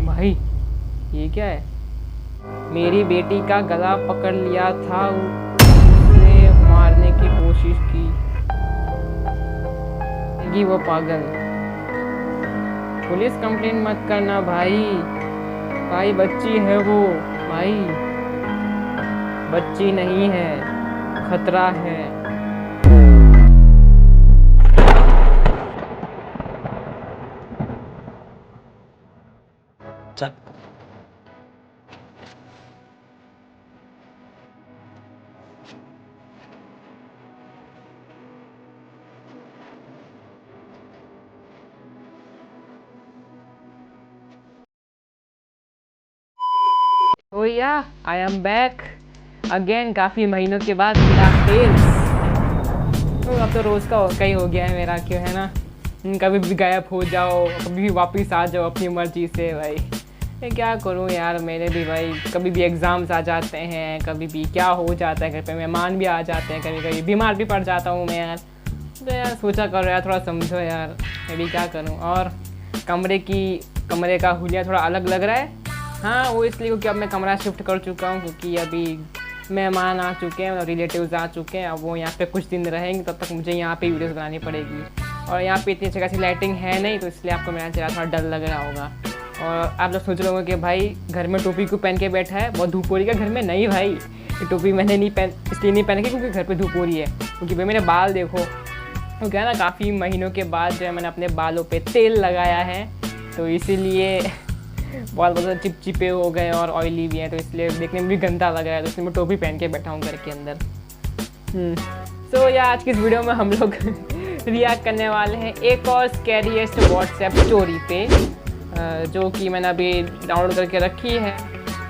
भाई ये क्या है? मेरी बेटी का गला पकड़ लिया था, उसने मारने की कोशिश की वो पागल। पुलिस कंप्लेंट मत करना भाई, भाई बच्ची है वो, भाई बच्ची नहीं है, खतरा है। चल ओ या आई एम बैक अगेन, काफ़ी महीनों के बाद मेरा फेस। तो अब तो रोज़ का कहीं हो गया है मेरा, क्यों है ना, कभी भी गायब हो जाओ, कभी भी वापस आ जाओ अपनी मर्जी से। भाई मैं क्या करूं यार, मेरे भी भाई कभी भी एग्ज़ाम्स आ जाते हैं, कभी भी क्या हो जाता है, घर पे मेहमान भी आ जाते हैं, कभी कभी बीमार भी पड़ जाता हूं मैं यार। तो यार सोचा करो यार, थोड़ा समझो यार, मैं भी क्या करूं। और कमरे का हुलिया थोड़ा अलग लग रहा है। हाँ वो इसलिए क्योंकि अब मैं कमरा शिफ्ट कर चुका हूँ, क्योंकि अभी मेहमान आ चुके हैं, मतलब रिलेटिव्स आ चुके हैं। अब वो यहाँ पे कुछ दिन रहेंगे, तब तक मुझे यहाँ पे वीडियोस बनानी पड़ेगी। और यहाँ पे इतनी अच्छी खासी लाइटिंग है नहीं, तो इसलिए आपको मेरा चेहरा थोड़ा डर लग रहा होगा। और आप लोग सोच रहे होंगे कि भाई घर में टोपी क्यों पहन के बैठा है, बहुत धूप हो रही है घर में। नहीं भाई, ये टोपी मैंने इसलिए नहीं पहन के क्योंकि घर पे धूप हो रही है, क्योंकि भाई मेरे बाल देखो, तो क्या है ना, काफ़ी महीनों के बाद जो है मैंने अपने बालों पे तेल लगाया है, तो इसीलिए बाल बहुत चिपचिपे हो गए और ऑयली भी हैं, तो इसलिए देखने में भी गंदा लग रहा है, तो इसलिए मैं टोपी पहन के बैठा हूँ घर के अंदर। सो या आज की इस वीडियो में हम लोग रिएक्ट करने वाले हैं एक और स्कैरीएस्ट व्हाट्सएप स्टोरी पे, जो कि मैंने अभी डाउनलोड करके रखी है।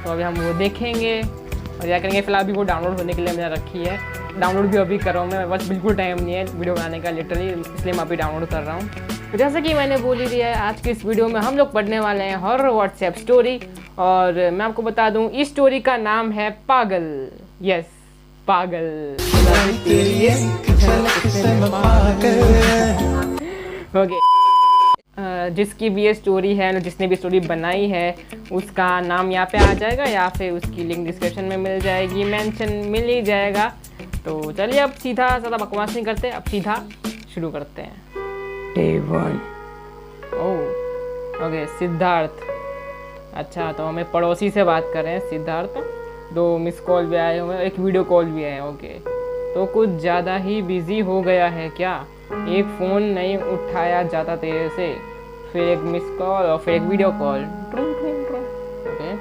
तो अभी हम वो देखेंगे और क्या करेंगे। फिलहाल अभी वो डाउनलोड होने के लिए मैंने रखी है, डाउनलोड भी अभी कर रहा हूँ मैं, बस बिल्कुल टाइम नहीं है वीडियो बनाने का लिटरली, इसलिए मैं अभी डाउनलोड कर रहा हूँ। तो जैसा कि मैंने बोल ही दिया है, आज की इस वीडियो में हम लोग पढ़ने वाले हैं हॉरर व्हाट्सएप स्टोरी। और मैं आपको बता दूं, इस स्टोरी का नाम है पागल। यस, पागल। ओके, जिसकी भी ये स्टोरी है, जिसने भी स्टोरी बनाई है, उसका नाम यहाँ पे आ जाएगा या फिर उसकी लिंक डिस्क्रिप्शन में मिल जाएगी, मेंशन मिल ही जाएगा। तो चलिए अब सीधा, ज़्यादा बकवास नहीं करते, अब सीधा शुरू करते हैं। Day 1। ओके, सिद्धार्थ। अच्छा, तो हमें पड़ोसी से बात कर रहे हैं सिद्धार्थ। 2 मिस कॉल भी आए हुए हैं, एक वीडियो कॉल भी है। ओके, तो कुछ ज़्यादा ही बिजी हो गया है क्या? एक फ़ोन नहीं उठाया जाता तेरे से, फिर एक मिस कॉल और फिर एक वीडियो कॉल। ओके,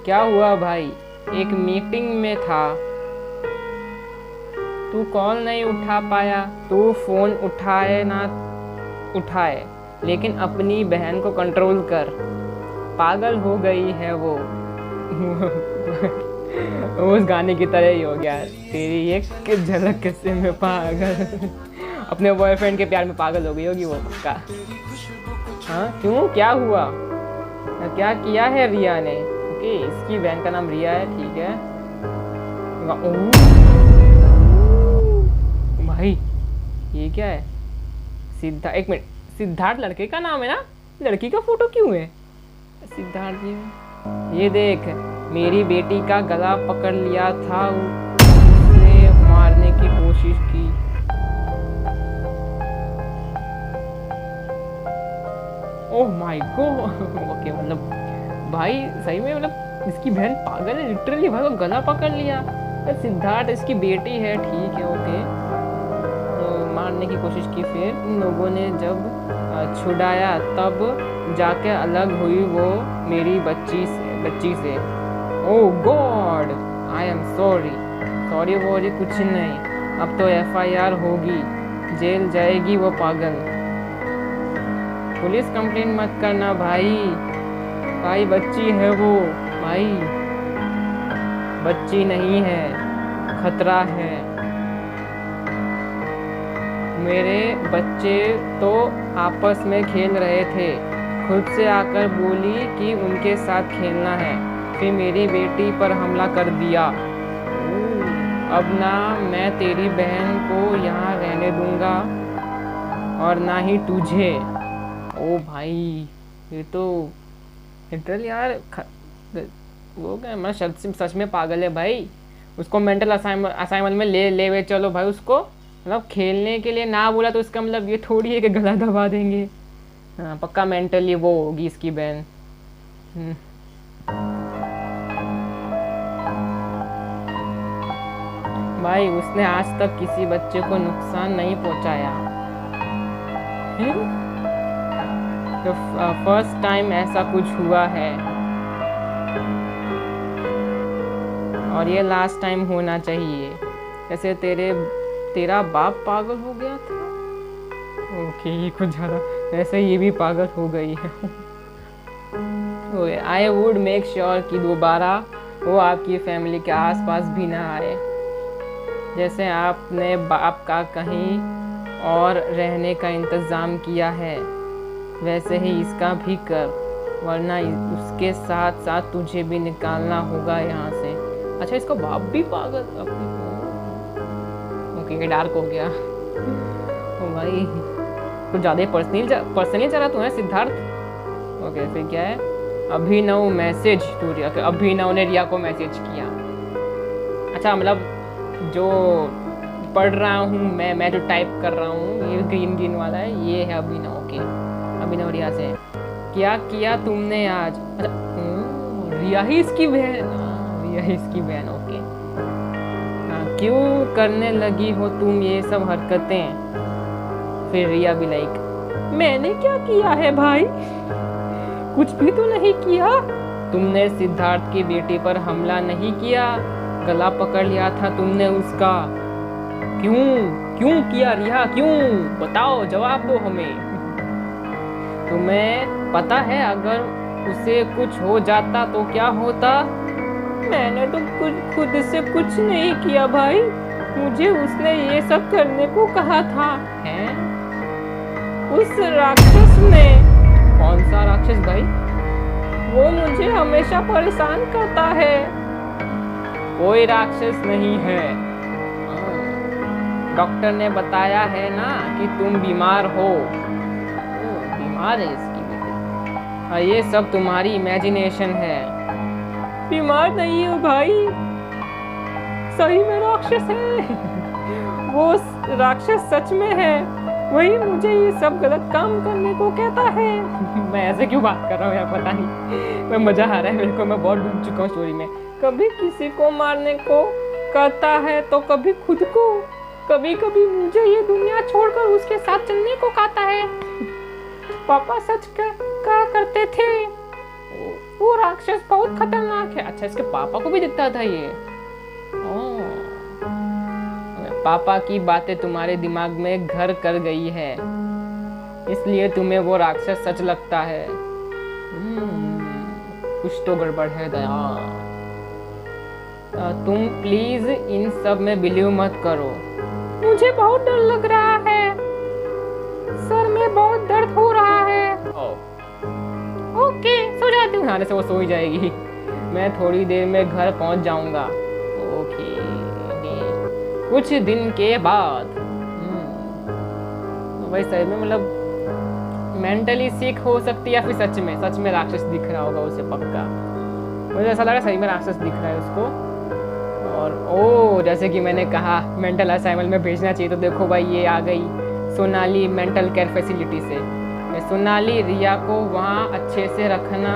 क्या हुआ भाई? एक मीटिंग में था, तू कॉल नहीं उठा पाया। तू फ़ोन उठाए ना उठाए, लेकिन अपनी बहन को कंट्रोल कर, पागल हो गई है वो। उस गाने की तरह ही हो गया, तेरी एक झलक से मैं पागल। अपने बॉयफ्रेंड के प्यार में पागल हो गई होगी वो पक्का। हाँ क्यों, क्या हुआ, क्या किया है रिया ने? ओके, इसकी बहन का नाम रिया है, ठीक है। भाई ये क्या है? एक मिनट, सिद्धार्थ लड़के का नाम है ना, लड़की का फोटो क्यों है? सिद्धार्थ जी, ये देख, मेरी बेटी का गला पकड़ लिया था, उसने मारने की कोशिश की। Oh my God. ओके, मतलब भाई सही में, मतलब इसकी बहन पागल है लिटरली, भाई को गला पकड़ लिया। सिद्धार्थ इसकी बेटी है, ठीक है, ओके। मारने की कोशिश की, फिर इन लोगों ने जब छुड़ाया तब जाके अलग हुई वो मेरी बच्ची से। Oh God, I am sorry worry कुछ नहीं, अब तो FIR होगी, जेल जाएगी वो पागल। पुलिस कंप्लेंट मत करना भाई, भाई बच्ची है वो, भाई बच्ची नहीं है, खतरा है। मेरे बच्चे तो आपस में खेल रहे थे, खुद से आकर बोली कि उनके साथ खेलना है, फिर मेरी बेटी पर हमला कर दिया। अब ना मैं तेरी बहन को यहाँ रहने दूंगा और ना ही तुझे। ओ भाई, ये तो लिटरली यार वो क्या, मैं सच में पागल है भाई। उसको मेंटल असाइनमेंट में ले वे चलो भाई उसको, मतलब खेलने के लिए ना बोला तो इसका मतलब ये थोड़ी है कि गला दबा देंगे। हाँ पक्का मेंटली वो होगी इसकी बहन। भाई उसने आज तक किसी बच्चे को नुकसान नहीं पहुंचाया। तो फर्स्ट टाइम ऐसा कुछ हुआ है और ये लास्ट टाइम होना चाहिए। जैसे तेरा बाप पागल हो गया था, ओके ये कुछ ज़्यादा, वैसे ये भी पागल हो गई है। आई वुड मेक श्योर कि दोबारा वो आपकी फैमिली के आसपास भी ना आए। जैसे आपने बाप का कहीं और रहने का इंतज़ाम किया है वैसे ही इसका भी कर, वरना उसके साथ साथ तुझे भी निकालना होगा यहाँ से। अच्छा इसका बाप भी पागल, ओके डार्क हो गया। ओ भाई कुछ ज़्यादा पर्सनली चला तू है सिद्धार्थ। ओके फिर क्या है, अभिनव मैसेज टू रिया, अभिनव ने रिया को मैसेज किया। अच्छा मतलब जो पढ़ रहा हूँ मैं जो टाइप कर रहा हूँ ये ग्रीन वाला है, ये है अभिनव। ओके अभिनव रिया से, क्या किया तुमने आज? अच्छा रिया ही इसकी बहन, रिया ही इसकी बहन। ओके हाँ, क्यों करने लगी हो तुम ये सब हरकतें? फिर रिया भी लाइक, मैंने क्या किया है भाई, कुछ भी तो नहीं किया। तुमने सिद्धार्थ की बेटी पर हमला नहीं किया, गला पकड़ लिया था तुमने उसका। क्यों किया रिया, क्यों? बताओ, जवाब दो हमें। तुम्हें पता है अगर उसे कुछ हो जाता तो क्या होता? मैंने तो खुद से कुछ नहीं किया भाई, मुझे उसने ये सब करने को कहा था। हैं? उस राक्षस ने? कौन सा राक्षस भाई? वो मुझे हमेशा परेशान करता है। कोई राक्षस नहीं है, डॉक्टर ने बताया है ना कि तुम बीमार हो। बीमार है इसकी बेटी, ये सब तुम्हारी इमेजिनेशन है। बीमार नहीं हो भाई, सही में राक्षस है। वो राक्षस सच में है, वही मुझे ये सब गलत काम करने को कहता है। मैं ऐसे क्यों बात कर रहा हूँ यार, पता नहीं, मैं मजा आ रहा है मेरे को, मैं बहुत डूब चुका हूँ स्टोरी में। कभी किसी को मारने को कहता है तो कभी खुद को, कभी कभी मुझे ये दुनिया छोड़कर उसके साथ चलने को कहता है। पापा सच कहा करते थे, वो राक्षस बहुत खतरनाक है। अच्छा इसके पापा को भी दिखता था ये। पापा की बातें तुम्हारे दिमाग में घर कर गई है, इसलिए तुम्हें वो राक्षस सच लगता है। कुछ तो गड़बड़ है दया। तुम प्लीज इन सब में बिलीव मत करो। मुझे बहुत डर लग रहा है, सर में बहुत दर्द हो रहा है। ओके सो जाती हूँ, यहाँ से वो सो ही जाएगी। मैं थोड़ी देर में घर पहुँच जाऊंगा। ओके कुछ दिन के बाद भाई सही में मतलब मेंटली सिक हो सकती है या फिर सच में राक्षस दिख रहा होगा उसे पक्का। मुझे ऐसा लगा सही में राक्षस दिख रहा है उसको। और जैसे कि मैंने कहा मेंटल असाइनमेंट में भेजना चाहिए, तो देखो भाई ये आ गई सोनाली मेंटल केयर फैसिलिटी से। सोनाली रिया को वहाँ अच्छे से रखना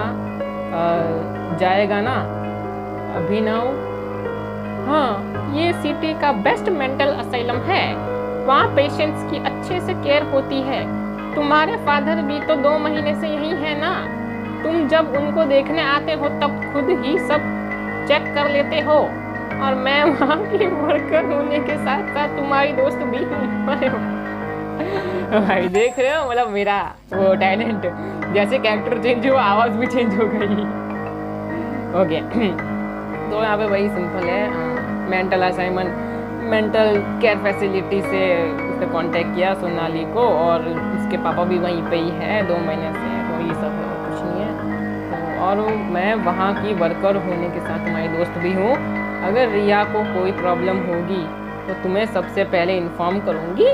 जाएगा ना अभिनव? हाँ ये सिटी का बेस्ट मेंटल असाइलम है, वहाँ पेशेंट्स की अच्छे से केयर होती है। तुम्हारे फादर भी तो 2 महीने से यही है ना, तुम जब उनको देखने आते हो तब खुद ही सब चेक कर लेते हो, और मैं वहाँ की वर्कर होने के साथ साथ तुम्हारी दोस्त भी हूँ। भाई देख रहे हो मतलब मेरा वो टैलेंट, जैसे कैरेक्टर चेंज हुआ आवाज़ भी चेंज हो गई। ओके तो यहाँ पे वही सिंपल है, mental assignment mental care facility से उसने कांटेक्ट किया सोनाली को, और उसके पापा भी वहीं पे ही है 2 महीने से, तो ये सब कुछ नहीं है। तो और मैं वहाँ की वर्कर होने के साथ तुम्हारी दोस्त भी हूँ, अगर रिया को कोई प्रॉब्लम होगी तो तुम्हें सबसे पहले इन्फॉर्म करूँगी।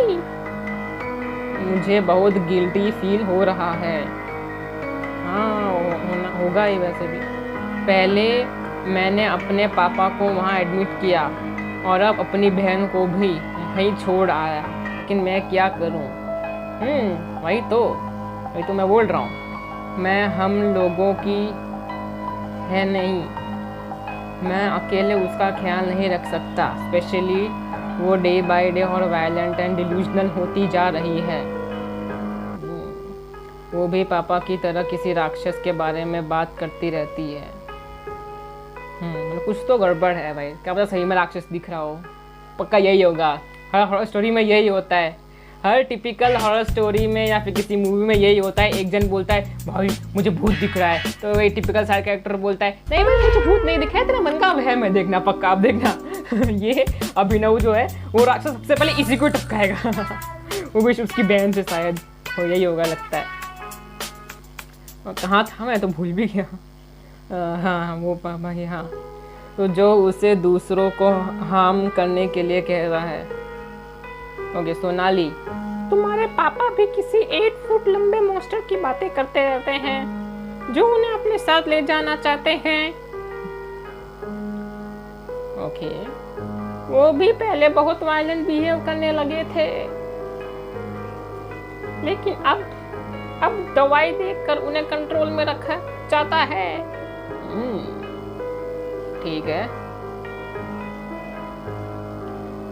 मुझे बहुत गिल्टी फील हो रहा है। हाँ होगा ही वैसे भी। पहले मैंने अपने पापा को वहाँ एडमिट किया और अब अपनी बहन को भी यहीं छोड़ आया, लेकिन मैं क्या करूँ? वही तो मैं बोल रहा हूँ। मैं हम लोगों की है नहीं, मैं अकेले उसका ख्याल नहीं रख सकता, स्पेशली वो डे बाय डे और वायलेंट एंड डिल्यूजनल होती जा रही है। वो भी पापा की तरह किसी राक्षस के बारे में बात करती रहती है। कुछ तो गड़बड़ है भाई, क्या पता सही में राक्षस दिख रहा हो। पक्का यही होगा, हर हॉरर स्टोरी में यही होता है। हर टिपिकल हॉरर स्टोरी में या फिर किसी मूवी में यही होता है। एक जन बोलता है भाई मुझे भूत दिख रहा है, तो वही टिपिकल साइड कैरेक्टर बोलता है नहीं भाई मुझे भूत नहीं दिख रहा है, तेरा मन का वहम है, देखना पक्का आप देखना। ये अभिनव जो है वो राक्षस सबसे पहले इसी को टपकाएगा। वो भी उसकी बहन से शायद हो, यही होगा लगता है। और कहाँ था मैं तो भूल भी गया। हाँ वो पापा ही, हाँ। तो जो उसे दूसरों को हार्म करने के लिए कह रहा है। ओके सोनाली, तुम्हारे पापा भी किसी 8 फुट लंबे मॉन्स्टर की बातें करते रहते हैं जो उन्हें अपने साथ ले जाना चाहते हैं। ओके, वो भी पहले बहुत वायलेंट बिहेव करने लगे थे, लेकिन अब दवाई देकर उन्हें कंट्रोल में रखा चाहता है। ठीक है।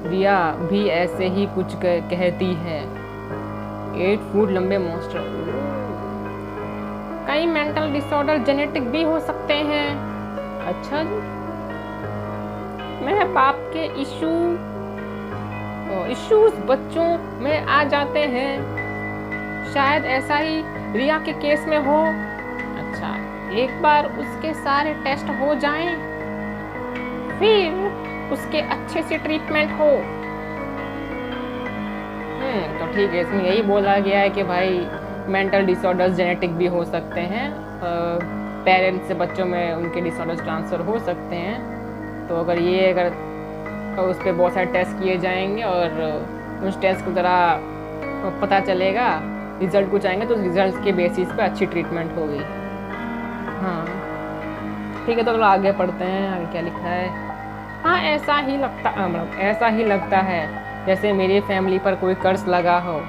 रिया भी ऐसे ही कुछ कहती है। 8 फुट लंबे मॉन्स्टर, कई मेंटल डिसऑर्डर जेनेटिक भी हो सकते हैं। अच्छा जी, मेरे बाप के इश्यूज बच्चों में आ जाते हैं, शायद ऐसा ही रिया के केस में हो। अच्छा, एक बार उसके सारे टेस्ट हो जाएं, फिर उसके अच्छे से ट्रीटमेंट हो। तो ठीक है, इसमें यही बोला गया है कि भाई मेंटल डिसऑर्डर्स जेनेटिक भी हो सकते हैं, पेरेंट्स से बच्चों में उनके डिसऑर्डर्स ट्रांसफ़र हो सकते हैं। तो अगर उस पर बहुत सारे टेस्ट किए जाएंगे और उस टेस्ट को ज़रा पता चलेगा, रिजल्ट कुछ आएंगे, तो रिजल्ट के बेसिस पे अच्छी ट्रीटमेंट होगी। हाँ ठीक है, तो आगे पढ़ते हैं, आगे क्या लिखा है। हाँ ऐसा ही लगता है जैसे मेरी फैमिली पर कोई कर्ज लगा हो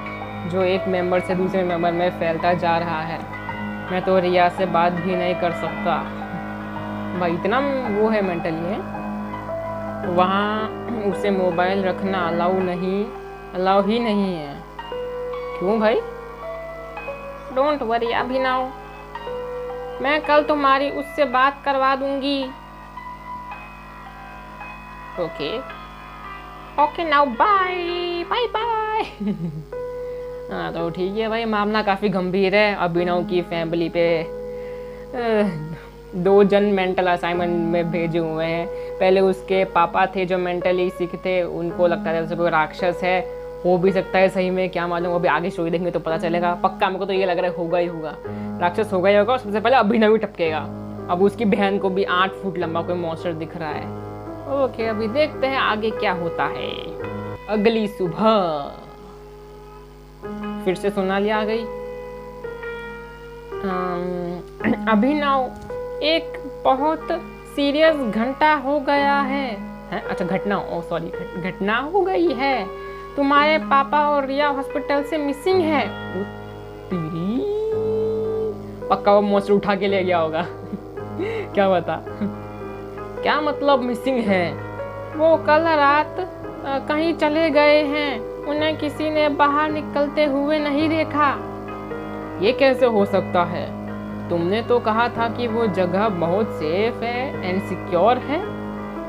जो एक मेंबर से दूसरे मेंबर में फैलता जा रहा है। मैं तो रिया से बात भी नहीं कर सकता भाई, इतना वो है मेंटली है। वहाँ उसे मोबाइल रखना अलाउ ही नहीं है। क्यों भाई? डोंट वरी अभिनव, मैं कल तुम्हारी उससे बात करवा दूंगी। Okay now bye. हाँ तो ठीक है भाई, मामला काफ़ी गंभीर है। अभिनव की फैमिली पे 2 जन मेंटल असाइनमेंट में भेजे हुए हैं। पहले उसके पापा थे जो मेंटली सिक थे, उनको लगता था जैसे कोई राक्षस है, हो भी सकता है सही में, क्या मालूम, वो भी आगे स्टोरी देखेंगे तो पता चलेगा। पक्का मेरे को तो ये लग रहा है होगा ही होगा, राक्षस होगा ही होगा। सबसे पहले अभिनव ही टपकेगा। अब उसकी बहन को भी 8 फुट लंबा कोई मॉन्स्टर दिख रहा है। ओके, अभी देखते हैं आगे क्या होता है। अगली सुबह फिर से सोनाली आ गई। अभिनव, एक बहुत सीरियस घटना हो गया है। अच्छा घटना हो गई है। तुम्हारे पापा और रिया हॉस्पिटल से मिसिंग है। पक्का वो मॉन्स्टर उठा के ले गया होगा। क्या बता, क्या मतलब मिसिंग है? वो कल रात कहीं चले गए हैं, उन्हें किसी ने बाहर निकलते हुए नहीं देखा। ये कैसे हो सकता है? तुमने तो कहा था कि वो जगह बहुत सेफ है एंड सिक्योर है।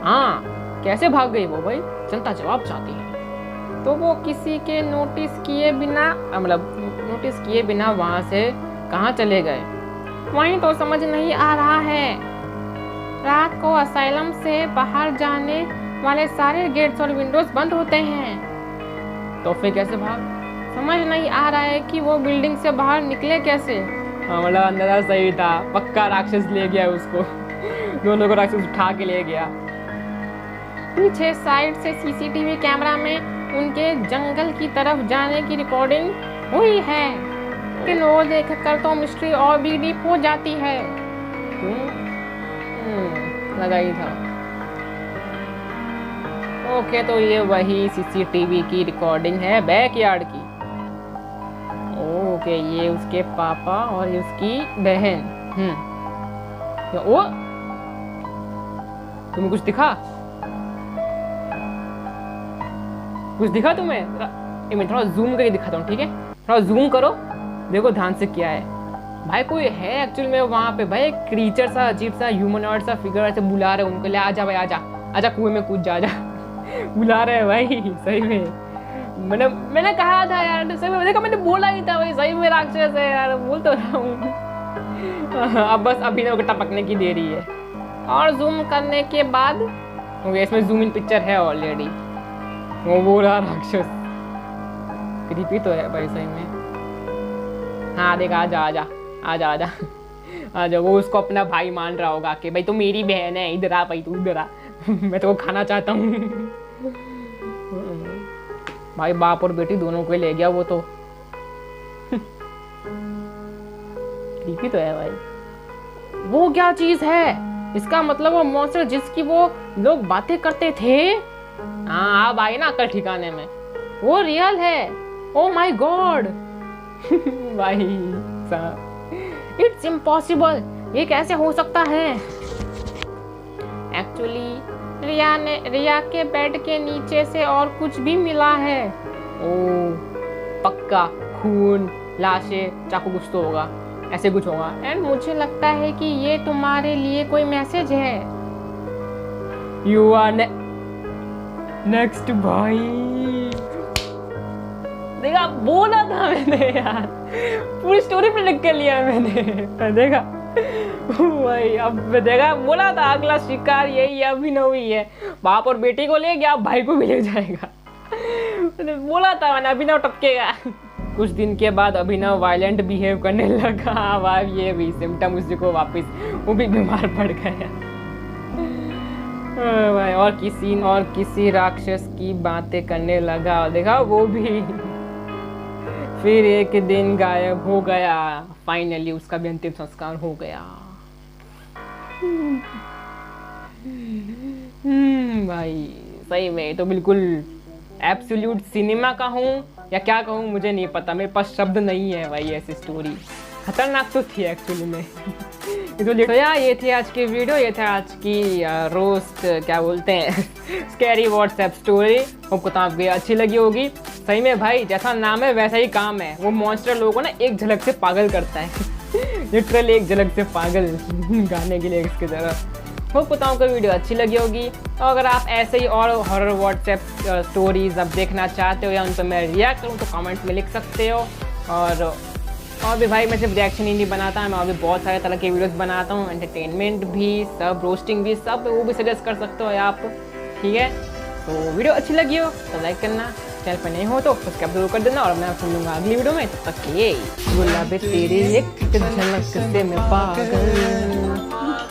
हाँ, कैसे भाग गई वो भाई? जनता जवाब चाहती है। तो वो किसी के नोटिस किए बिना वहाँ से कहाँ चले गए? वहीं तो समझ नहीं आ रहा है। रात को असाइलम से बाहर जाने वाले सारे गेट्स और विंडोज बंद होते हैं। तो फिर कैसे भाग? समझ नहीं आ रहा है कि वो बिल्डिंग से बाहर निकले कैसे। मतलब अंदाजा सही था, पक्का राक्षस ले गया उसको। दोनों को राक्षस उठा के ले गया। पीछे साइड से सीसीटीवी कैमरा में उनके जंगल की तरफ जाने की रिकॉर्डिंग हुई है, लेकिन वो देख कर तो मिस्ट्री और भी डीप हो जाती है। लगा ही था। ओके, तो ये वही सीसीटीवी की रिकॉर्डिंग है बैकयार्ड की। ओके, ये उसके पापा और ये उसकी बहन। ओ, तुम्हें कुछ दिखा? कुछ दिखा तुम्हें? मैं थोड़ा जूम करके दिखाता हूँ, ठीक है? थोड़ा जूम करो, देखो ध्यान से क्या है। भाई कोई है एक्चुअल में वहाँ पे, भाई क्रीचर सा, अजीब सा ह्यूमनॉइड सा फिगर ऐसे बुला रहे उनको, ले आजा भाई, आजा आजा, कुएं में कूद जा, आजा। बुला रहे हैं भाई, सही में। मैंने कहा था यार, सही में देखा, मैंने बोला ही था भाई, सही में राक्षस है यार, बोल तो रहा हूँ। अब बस अभिनव को टपकने की देरी है। और जूम करने के बाद इसमें जूम इन पिक्चर है ऑलरेडी। वो बोल रहा राक्षस, क्रीपी तो है भाई सही में। हाँ देख, आजा आजा आजा आजा आजा। वो उसको अपना भाई मान रहा होगा कि भाई तू मेरी बहन है, इधर आ भाई, तू इधर आ। मैं तो खाना चाहता हूँ। भाई बाप और बेटी दोनों को ले गया वो तो। क्रीपी तो है भाई। वो क्या चीज है? इसका मतलब वो मॉन्स्टर जिसकी वो लोग बातें करते थे, हाँ अब आई ना अक्ल ठिकाने में, वो रियल है। Oh my God. भाई साहब, इट्स इम्पॉसिबल, ये कैसे हो सकता है? एक्चुअली रिया के बेड के नीचे से और कुछ भी मिला है। ओ पक्का खून, लाशें, चाकू, कुछ तो होगा, ऐसे कुछ होगा। एंड मुझे लगता है कि ये तुम्हारे लिए कोई मैसेज है। यू आर नेक्स्ट भाई। देखा, बोला था मैंने यार, पूरी स्टोरी प्रेडिक्ट कर लिया मैंने। देखा भाई, अब देखा, बोला था अगला शिकार यही है, अभिनव ही है। बाप और बेटी को ले गया, भाई को भी ले जाएगा। बोला था मैंने, अभिनव टपकेगा। कुछ दिन के बाद अभिनव वायलेंट बिहेव करने लगा। भाई ये भी सिम्टम उसको वापस, वो भी बीमार पड़ गया। भाई और किसी राक्षस की बातें करने लगा, देखा वो भी। फिर एक दिन गायब हो गया। फाइनली उसका भी अंतिम संस्कार हो गया। भाई सही में तो बिल्कुल एब्सोल्यूट सिनेमा का हूँ या क्या कहूँ मुझे नहीं पता, मेरे पास शब्द नहीं है भाई। ऐसी स्टोरी खतरनाक तो थी एक्चुअली में। तो यार ये थी आज की वीडियो, ये था आज की रोस्ट, क्या बोलते हैं, स्कैरी व्हाट्सएप स्टोरी। आपको तो आपको अच्छी लगी होगी। सही में भाई, जैसा नाम है वैसा ही काम है। वो मॉन्स्टर लोगों को ना एक झलक से पागल करता है। लिटरली एक झलक से पागल, गाने के लिए इसकी तरह। होप को आपको वीडियो अच्छी लगी होगी। और अगर आप ऐसे ही और हॉरर व्हाट्सएप स्टोरीज अब देखना चाहते हो या उन पर मैं रिएक्ट करूँ तो कमेंट में लिख सकते हो। और भी भाई मैं सिर्फ रिएक्शन ही नहीं बनाता, मैं और भी बहुत सारे तरह के वीडियोस बनाता हूँ, एंटरटेनमेंट भी, सब रोस्टिंग भी, सब वो भी सजेस्ट कर सकते हो आप, ठीक है। तो वीडियो अच्छी लगी हो तो लाइक करना, चैनल पर नहीं हो तो सब्सक्राइब जरूर कर देना। और मैं आपको मिलूंगा अगली वीडियो में। तब तक ये गुलाबी तेरी एक झलक से मैं पागल।